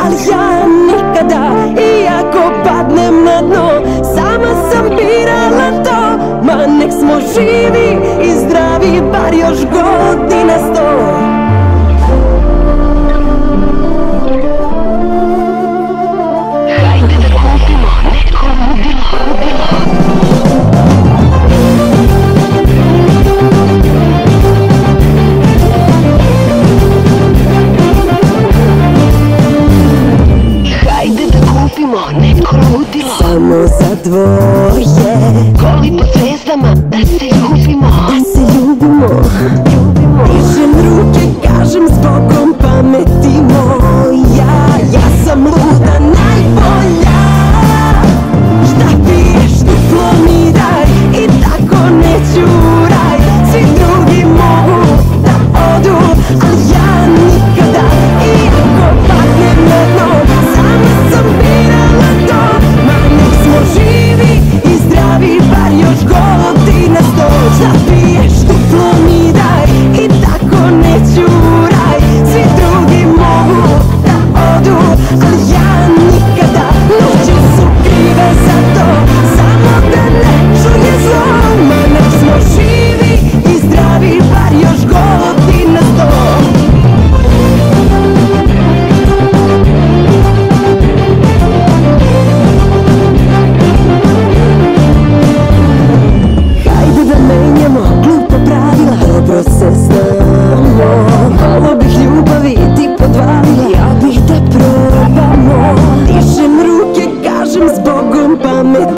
ali ja nikada, iako padnem na dno, sama sam birala to. Ma nek smo živi i zdravi, bar još godina 100. Neko ludilo samo za dvoje, goli pod zvezdama, da se ljubimo, da se ljubimo. Dižem ruke, kažem zbogom pameti moja, ja sam luda najbolja. Šta piješ, duplo mi daj, i tako neću raj. Svi drugi mogu da odu, ali ja nikada, iako padnem na dno, sama sam birala to. Ma nek smo živi i zdravi, bar još godina 100. Šta piješ, duplo mi daj, i tako neću raj. Svi drugi mogu da odu, ali ja nikada. Noći su krive za to, samo da ne čuje zlo. Ma nek smo živi i zdravi, bar još godina 100.